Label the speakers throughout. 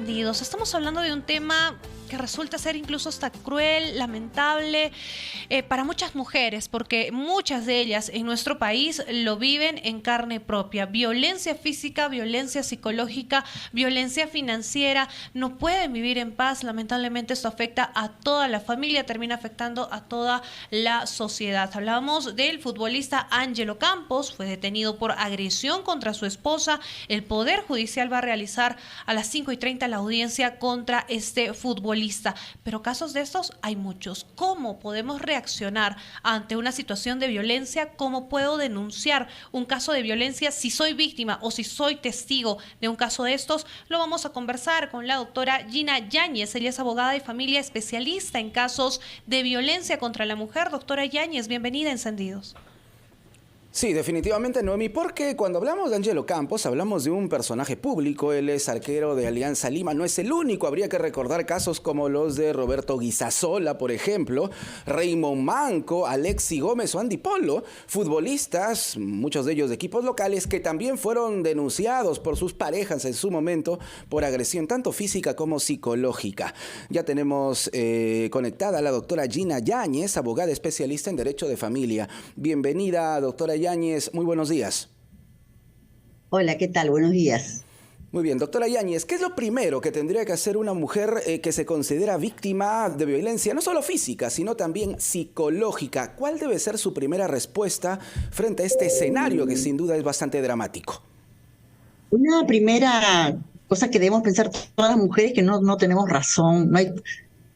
Speaker 1: Encendidos. Estamos hablando de un tema que resulta ser incluso hasta cruel, lamentable para muchas mujeres, porque muchas de ellas en nuestro país lo viven en carne propia. Violencia física, violencia psicológica, violencia financiera, no pueden vivir en paz. Lamentablemente esto afecta a toda la familia, termina afectando a toda la sociedad. Hablábamos del futbolista Ángelo Campos, fue detenido por agresión contra su esposa. El Poder Judicial va a realizar a las 5:30 la audiencia contra este futbolista. Pero casos de estos hay muchos. ¿Cómo podemos reaccionar ante una situación de violencia? ¿Cómo puedo denunciar un caso de violencia si soy víctima o si soy testigo de un caso de estos? Lo vamos a conversar con la doctora Gina Yáñez. Ella es abogada de familia, especialista en casos de violencia contra la mujer. Doctora Yáñez, bienvenida a Encendidos.
Speaker 2: Sí, definitivamente, Noemi, porque cuando hablamos de Ángelo Campos, hablamos de un personaje público. Él es arquero de Alianza Lima, no es el único. Habría que recordar casos como los de Roberto Guisasola, por ejemplo, Raymond Manco, Alexi Gómez o Andy Polo, futbolistas, muchos de ellos de equipos locales, que también fueron denunciados por sus parejas en su momento por agresión tanto física como psicológica. Ya tenemos conectada a la doctora Gina Yáñez, abogada especialista en Derecho de Familia. Bienvenida, doctora Yáñez, muy buenos días.
Speaker 3: Hola, ¿qué tal? Buenos días.
Speaker 2: Muy bien, doctora Yáñez, ¿qué es lo primero que tendría que hacer una mujer que se considera víctima de violencia, no solo física, sino también psicológica? ¿Cuál debe ser su primera respuesta frente a este escenario que sin duda es bastante dramático?
Speaker 3: Una primera cosa que debemos pensar todas las mujeres que no tenemos razón, no hay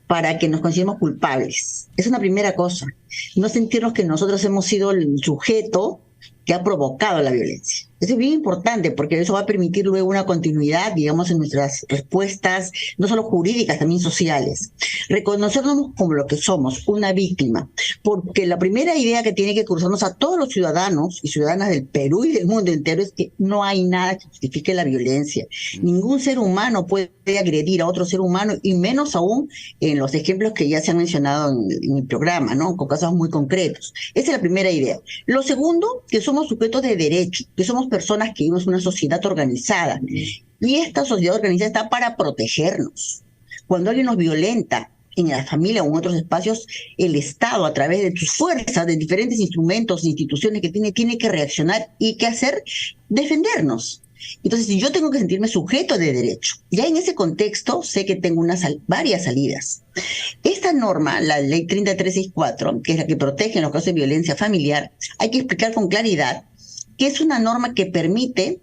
Speaker 3: para que nos consideremos culpables. Es una primera cosa. No sentirnos que nosotros hemos sido el sujeto que ha provocado la violencia. Eso es bien importante porque eso va a permitir luego una continuidad, digamos, en nuestras respuestas, no solo jurídicas, también sociales. Reconocernos como lo que somos, una víctima. Porque la primera idea que tiene que cruzarnos a todos los ciudadanos y ciudadanas del Perú y del mundo entero es que no hay nada que justifique la violencia. Ningún ser humano puede agredir a otro ser humano y menos aún en los ejemplos que ya se han mencionado en el programa, ¿no? Con casos muy concretos. Esa es la primera idea. Lo segundo, que somos sujetos de derecho, que somos personas que vivimos en una sociedad organizada. Y esta sociedad organizada está para protegernos. Cuando alguien nos violenta en la familia o en otros espacios, el Estado, a través de sus fuerzas, de diferentes instrumentos, instituciones que tiene que reaccionar y que hacer, defendernos. Entonces, si yo tengo que sentirme sujeto de derecho, ya en ese contexto sé que tengo varias salidas. Esta norma, la ley 3364, que es la que protege en los casos de violencia familiar, hay que explicar con claridad que es una norma que permite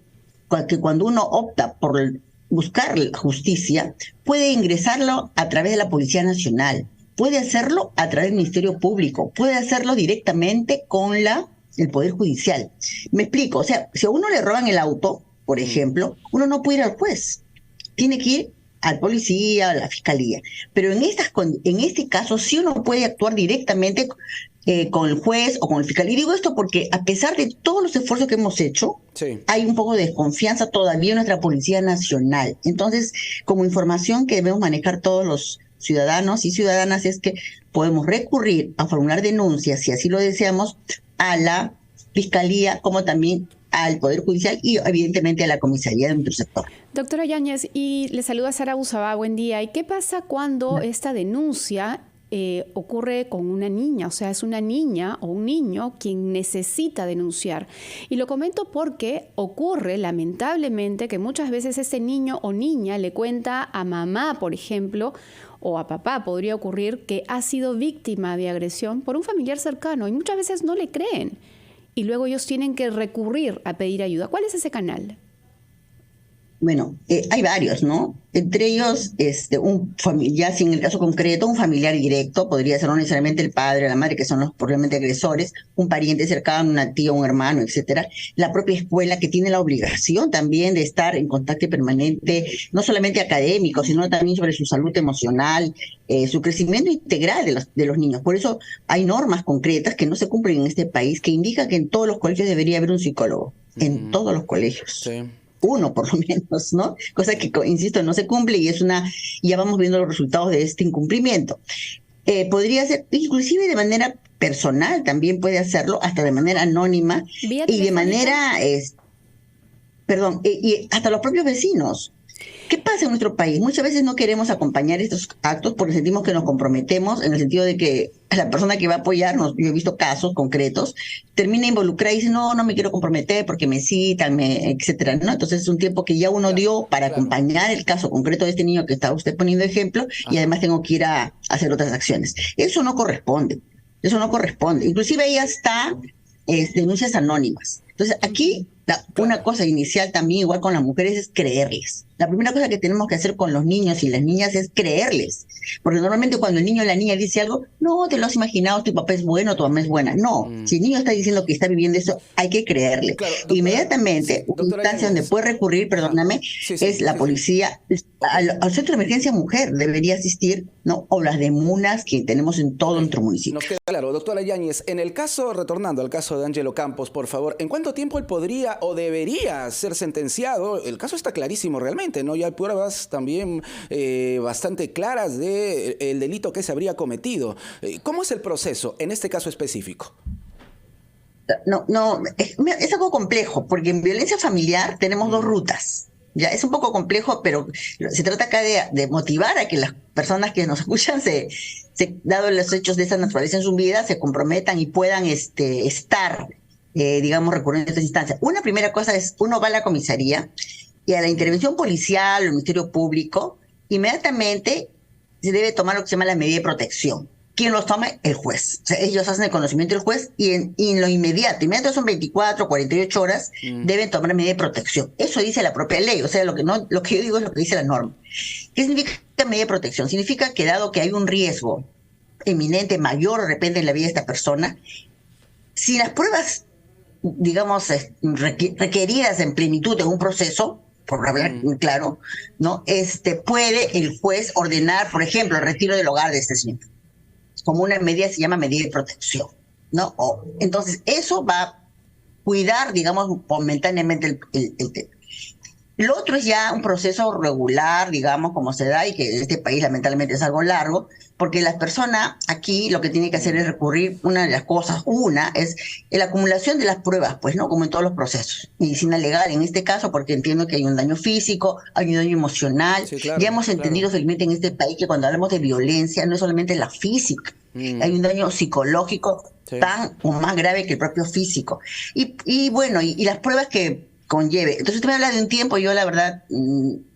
Speaker 3: que cuando uno opta por buscar la justicia, puede ingresarlo a través de la Policía Nacional, puede hacerlo a través del Ministerio Público, puede hacerlo directamente con el Poder Judicial. Me explico, o sea, si a uno le roban el auto, por ejemplo, uno no puede ir al juez, tiene que ir al policía, a la fiscalía. Pero en este caso sí uno puede actuar directamente con el juez o con el fiscal. Y digo esto porque a pesar de todos los esfuerzos que hemos hecho, sí, hay un poco de desconfianza todavía en nuestra Policía Nacional. Entonces, como información que debemos manejar todos los ciudadanos y ciudadanas es que podemos recurrir a formular denuncias, si así lo deseamos, a la fiscalía como también al Poder Judicial y evidentemente a la comisaría de nuestro sector.
Speaker 4: Doctora Yáñez, y le saluda Sara Busabá, buen día. ¿Y qué pasa cuando esta denuncia ocurre con una niña? O sea, es una niña o un niño quien necesita denunciar. Y lo comento porque ocurre, lamentablemente, que muchas veces ese niño o niña le cuenta a mamá, por ejemplo, o a papá, podría ocurrir, que ha sido víctima de agresión por un familiar cercano y muchas veces no le creen. Y luego ellos tienen que recurrir a pedir ayuda. ¿Cuál es ese canal?
Speaker 3: Bueno, hay varios, ¿no? Entre ellos, un familiar, si en el caso concreto, un familiar directo, podría ser no necesariamente el padre o la madre, que son los probablemente agresores, un pariente cercano, una tía, un hermano, etcétera. La propia escuela, que tiene la obligación también de estar en contacto permanente, no solamente académico, sino también sobre su salud emocional, su crecimiento integral de los niños. Por eso hay normas concretas que no se cumplen en este país, que indican que en todos los colegios debería haber un psicólogo, en todos los colegios.
Speaker 2: Sí.
Speaker 3: Uno por lo menos, ¿no? Cosa que, insisto, no se cumple y ya vamos viendo los resultados de este incumplimiento. Podría ser, inclusive de manera personal, también puede hacerlo, hasta de manera anónima y de manera, y hasta los propios vecinos. ¿Qué pasa en nuestro país? Muchas veces no queremos acompañar estos actos porque sentimos que nos comprometemos en el sentido de que la persona que va a apoyarnos, yo he visto casos concretos, termina involucrada y dice, no, no me quiero comprometer porque me citan, etcétera, ¿no? Entonces es un tiempo que ya uno dio para acompañar el caso concreto de este niño que está usted poniendo ejemplo y además tengo que ir a hacer otras acciones. Eso no corresponde, eso no corresponde. Inclusive ahí está denuncias anónimas. Entonces aquí una cosa inicial también, igual con las mujeres, es creerles. La primera cosa que tenemos que hacer con los niños y las niñas es creerles. Porque normalmente cuando el niño o la niña dice algo, no, te lo has imaginado, tu papá es bueno, tu mamá es buena. No, si el niño está diciendo que está viviendo eso, hay que creerle. Claro, doctora, inmediatamente, una instancia donde puede recurrir, perdóname, es la policía, al centro de emergencia mujer debería asistir, ¿no? O las de MUNAS que tenemos en todo nuestro municipio.
Speaker 2: Nos queda claro, doctora Yáñez, en el caso, retornando al caso de Ángelo Campos, por favor, ¿en cuánto tiempo él podría o debería ser sentenciado? El caso está clarísimo realmente, ¿no? Ya hay pruebas también bastante claras del delito que se habría cometido. ¿Cómo es el proceso en este caso específico?
Speaker 3: No, es algo complejo, porque en violencia familiar tenemos dos rutas. Ya, es un poco complejo, pero se trata acá de motivar a que las personas que nos escuchan, dado los hechos de esa naturaleza en su vida, se comprometan y puedan estar, digamos, recurriendo a estas instancias. Una primera cosa es, uno va a la comisaría y a la intervención policial o el Ministerio Público, inmediatamente se debe tomar lo que se llama la medida de protección. ¿Quién los toma? El juez. O sea, ellos hacen el conocimiento del juez y en lo inmediato son 24, 48 horas, deben tomar medida de protección. Eso dice la propia ley, o sea, lo que yo digo es lo que dice la norma. ¿Qué significa medida de protección? Significa que dado que hay un riesgo eminente, mayor de repente en la vida de esta persona, si las pruebas, digamos, requeridas en plenitud en un proceso, por hablar claro, ¿no? Puede el juez ordenar, por ejemplo, el retiro del hogar de este señor. Como una medida, se llama medida de protección, ¿no? Entonces, eso va a cuidar, digamos, momentáneamente el tema. Lo otro es ya un proceso regular, digamos, como se da, y que en este país lamentablemente es algo largo, porque las personas aquí lo que tienen que hacer es recurrir, una de las cosas, es la acumulación de las pruebas, pues, ¿no? Como en todos los procesos. Medicina legal, en este caso, porque entiendo que hay un daño físico, hay un daño emocional. Sí, claro, ya hemos entendido felizmente en este país que cuando hablamos de violencia no es solamente la física, hay un daño psicológico tan o más grave que el propio físico. Y bueno, y las pruebas que conlleve. Entonces usted me habla de un tiempo, yo la verdad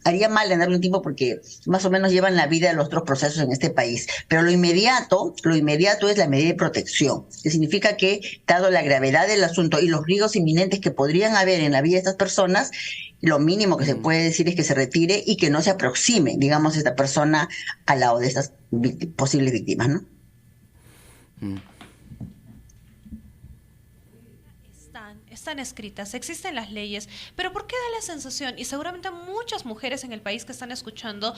Speaker 3: haría mal en darle un tiempo porque más o menos llevan la vida de los otros procesos en este país. Pero lo inmediato es la medida de protección, que significa que, dado la gravedad del asunto y los riesgos inminentes que podrían haber en la vida de estas personas, lo mínimo que se puede decir es que se retire y que no se aproxime, digamos, esta persona al lado de estas posibles víctimas, ¿no?
Speaker 1: Están escritas, existen las leyes, pero ¿por qué da la sensación? Y seguramente muchas mujeres en el país que están escuchando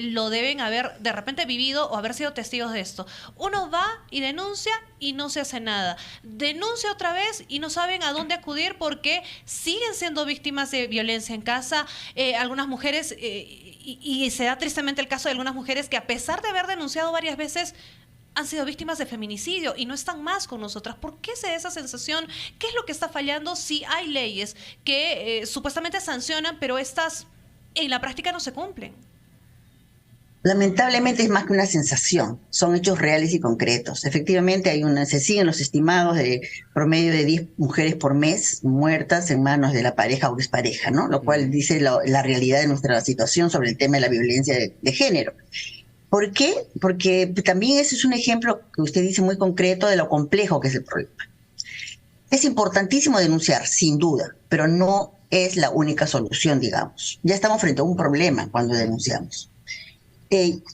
Speaker 1: lo deben haber de repente vivido o haber sido testigos de esto. Uno va y denuncia y no se hace nada. Denuncia otra vez y no saben a dónde acudir porque siguen siendo víctimas de violencia en casa. Algunas mujeres, y se da tristemente el caso de algunas mujeres que a pesar de haber denunciado varias veces, han sido víctimas de feminicidio y no están más con nosotras. ¿Por qué se da esa sensación? ¿Qué es lo que está fallando si hay leyes que supuestamente sancionan, pero estas en la práctica no se cumplen?
Speaker 3: Lamentablemente es más que una sensación, son hechos reales y concretos. Efectivamente se siguen los estimados de promedio de 10 mujeres por mes muertas en manos de la pareja o expareja, ¿no? Lo cual dice la realidad de nuestra situación sobre el tema de la violencia de género. ¿Por qué? Porque también ese es un ejemplo que usted dice muy concreto de lo complejo que es el problema. Es importantísimo denunciar, sin duda, pero no es la única solución, digamos. Ya estamos frente a un problema cuando denunciamos.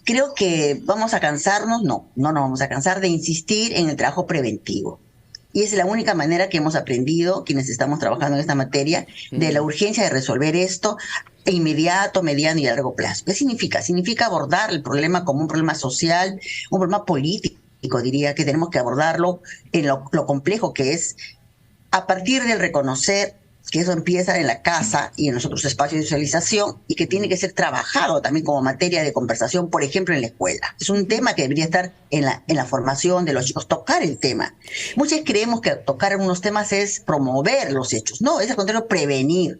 Speaker 3: Creo que vamos a cansarnos, no nos vamos a cansar de insistir en el trabajo preventivo. Y es la única manera que hemos aprendido, quienes estamos trabajando en esta materia, de la urgencia de resolver esto inmediato, mediano y a largo plazo. ¿Qué significa? Significa abordar el problema como un problema social, un problema político, diría, que tenemos que abordarlo en lo complejo que es, a partir del reconocer que eso empieza en la casa y en los otros espacios de socialización y que tiene que ser trabajado también como materia de conversación, por ejemplo, en la escuela. Es un tema que debería estar en la formación de los chicos, tocar el tema. Muchos creemos que tocar algunos temas es promover los hechos. No, es al contrario, prevenir.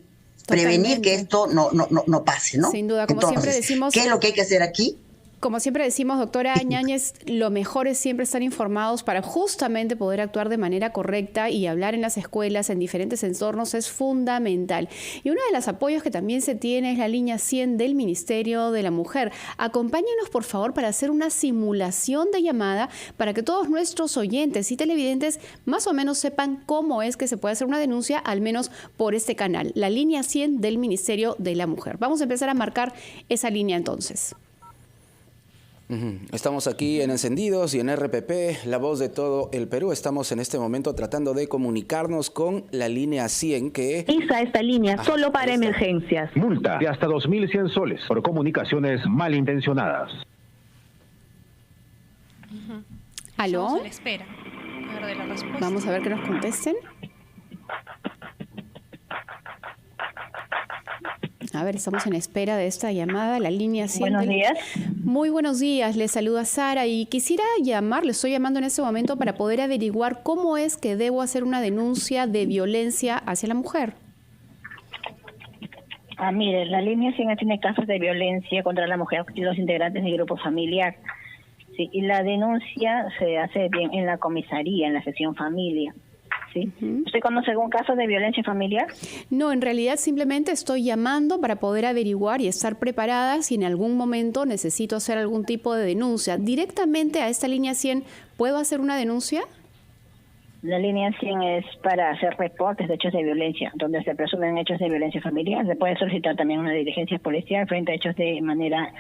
Speaker 3: prevenir que esto no pase, ¿no?
Speaker 4: Sin duda, como
Speaker 3: Entonces,
Speaker 4: siempre decimos,
Speaker 3: ¿qué es lo que hay que hacer aquí?
Speaker 4: como siempre decimos, doctora Yáñez, lo mejor es siempre estar informados para justamente poder actuar de manera correcta, y hablar en las escuelas, en diferentes entornos, es fundamental. Y uno de los apoyos que también se tiene es la línea 100 del Ministerio de la Mujer. Acompáñenos, por favor, para hacer una simulación de llamada para que todos nuestros oyentes y televidentes más o menos sepan cómo es que se puede hacer una denuncia, al menos por este canal, la línea 100 del Ministerio de la Mujer. Vamos a empezar a marcar esa línea entonces.
Speaker 2: Estamos aquí en Encendidos y en RPP, la voz de todo el Perú. Estamos en este momento tratando de comunicarnos con la línea 100 que...
Speaker 5: Esta línea solo para emergencias.
Speaker 6: Multa de hasta 2.100 soles por comunicaciones malintencionadas.
Speaker 4: ¿Aló?
Speaker 1: Estamos a la espera. A ver de la respuesta.
Speaker 4: Vamos a ver que nos contesten. A ver, estamos en espera de esta llamada, la línea 100.
Speaker 5: Buenos días.
Speaker 4: Muy buenos días, les saluda Sara y quisiera le estoy llamando en este momento para poder averiguar cómo es que debo hacer una denuncia de violencia hacia la mujer.
Speaker 5: Mire, la línea 100 tiene casos de violencia contra la mujer y los integrantes del grupo familiar. Sí, y la denuncia se hace bien en la comisaría, en la sección familia. ¿Sí? ¿Usted conoce algún caso de violencia familiar?
Speaker 4: No, en realidad simplemente estoy llamando para poder averiguar y estar preparada si en algún momento necesito hacer algún tipo de denuncia. ¿Directamente a esta línea 100 puedo hacer una denuncia?
Speaker 5: La línea 100 es para hacer reportes de hechos de violencia, donde se presumen hechos de violencia familiar. Se puede solicitar también una diligencia policial frente a hechos de manera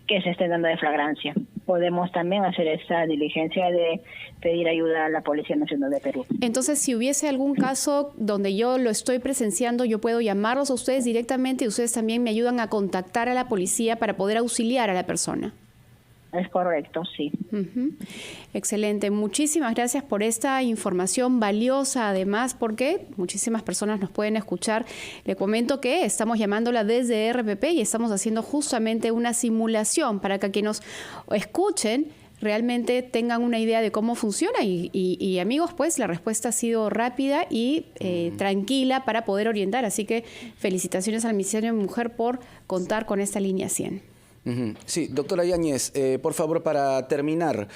Speaker 5: que se esté dando de flagrancia. Podemos también hacer esa diligencia de pedir ayuda a la Policía Nacional de Perú.
Speaker 4: Entonces, si hubiese algún caso donde yo lo estoy presenciando, yo puedo llamarlos a ustedes directamente y ustedes también me ayudan a contactar a la policía para poder auxiliar a la persona.
Speaker 5: Es correcto, sí.
Speaker 4: Excelente. Muchísimas gracias por esta información valiosa, además, porque muchísimas personas nos pueden escuchar. Le comento que estamos llamándola desde RPP y estamos haciendo justamente una simulación para que quienes nos escuchen realmente tengan una idea de cómo funciona y amigos, pues la respuesta ha sido rápida y tranquila para poder orientar. Así que felicitaciones al Ministerio de Mujer por contar con esta línea 100.
Speaker 2: Sí, doctora Yáñez, por favor, para terminar,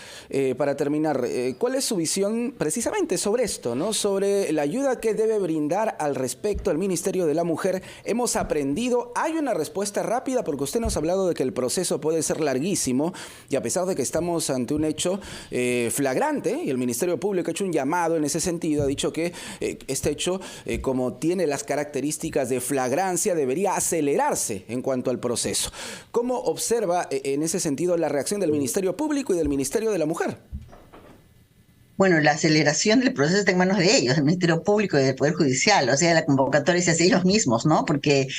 Speaker 2: ¿cuál es su visión precisamente sobre esto, ¿no? Sobre la ayuda que debe brindar al respecto el Ministerio de la Mujer? Hemos aprendido, hay una respuesta rápida, porque usted nos ha hablado de que el proceso puede ser larguísimo, y a pesar de que estamos ante un hecho flagrante, y el Ministerio Público ha hecho un llamado en ese sentido, ha dicho que este hecho, como tiene las características de flagrancia, debería acelerarse en cuanto al proceso. ¿Cómo observa en ese sentido la reacción del Ministerio Público y del Ministerio de la Mujer?
Speaker 3: Bueno, la aceleración del proceso está en manos de ellos, del Ministerio Público y del Poder Judicial, o sea, la convocatoria se hace ellos mismos, ¿no? Porque,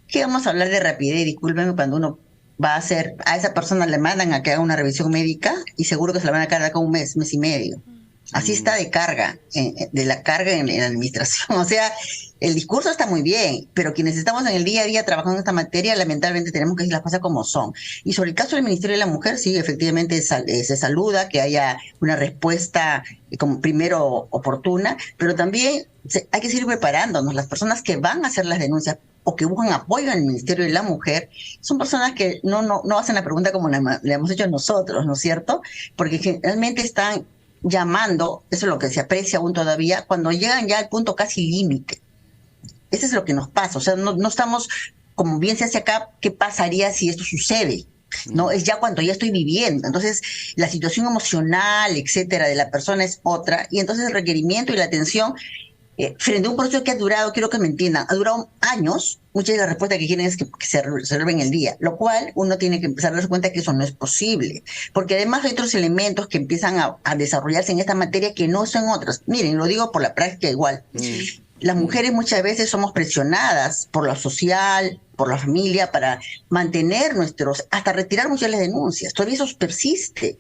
Speaker 3: ¿qué vamos a hablar de rapidez? Discúlpenme, cuando uno va a hacer, a esa persona le mandan a que haga una revisión médica y seguro que se la van a cargar con un mes y medio. Así está de carga, de la carga en la administración. O sea, el discurso está muy bien, pero quienes estamos en el día a día trabajando en esta materia, lamentablemente tenemos que decir las cosas como son. Y sobre el caso del Ministerio de la Mujer, sí, efectivamente se saluda que haya una respuesta como primero oportuna, pero también hay que seguir preparándonos. Las personas que van a hacer las denuncias o que buscan apoyo en el Ministerio de la Mujer, son personas que no hacen la pregunta como le hemos hecho nosotros, ¿no es cierto? Porque generalmente están llamando, eso es lo que se aprecia aún todavía, cuando llegan ya al punto casi límite. Eso es lo que nos pasa, o sea, no estamos, como bien se hace acá, ¿qué pasaría si esto sucede? No, es ya cuando ya estoy viviendo. Entonces, la situación emocional, etcétera, de la persona es otra, y entonces el requerimiento y la atención frente a un proceso que ha durado, quiero que me entiendan, ha durado años. Muchas de las respuestas que quieren es que se resuelva en el día, lo cual uno tiene que empezar a darse cuenta que eso no es posible, porque además hay otros elementos que empiezan a desarrollarse en esta materia que no son otros. Miren, lo digo por la práctica igual. Las mujeres muchas veces somos presionadas por lo social, por la familia, para mantener hasta retirar muchas de las denuncias. Todavía eso persiste.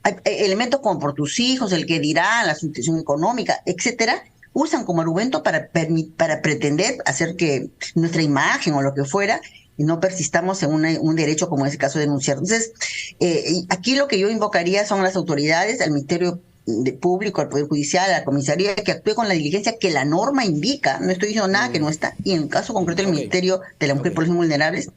Speaker 3: Hay elementos como por tus hijos, el que dirán, la situación económica, etcétera, usan como argumento para pretender hacer que nuestra imagen o lo que fuera, y no persistamos en un derecho como en ese caso de denunciar. Entonces, aquí lo que yo invocaría son las autoridades, al Ministerio público, al Poder Judicial, a la comisaría, que actúe con la diligencia que la norma indica. No estoy diciendo nada que no está. Y en el caso concreto del Ministerio de la Mujer y Poblaciones Vulnerables,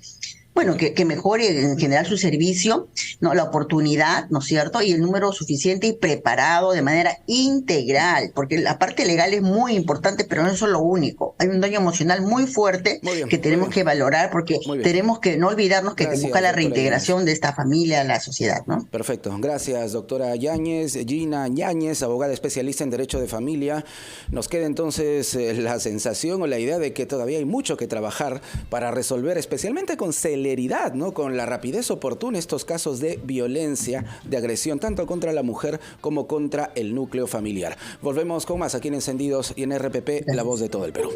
Speaker 3: bueno, que mejore en general su servicio, ¿no? La oportunidad, ¿no es cierto? Y el número suficiente y preparado de manera integral, porque la parte legal es muy importante, pero no es lo único. Hay un daño emocional muy fuerte que tenemos que valorar, porque tenemos que no olvidarnos que busca la reintegración de esta familia a la sociedad, ¿no?
Speaker 2: Perfecto. Gracias, doctora Yáñez, Gina Yáñez, abogada especialista en Derecho de Familia. Nos queda entonces la sensación o la idea de que todavía hay mucho que trabajar para resolver, especialmente con celeridad, ¿no? Con la rapidez oportuna estos casos de violencia, de agresión, tanto contra la mujer como contra el núcleo familiar. Volvemos con más aquí en Encendidos y en RPP, La Voz de todo el Perú.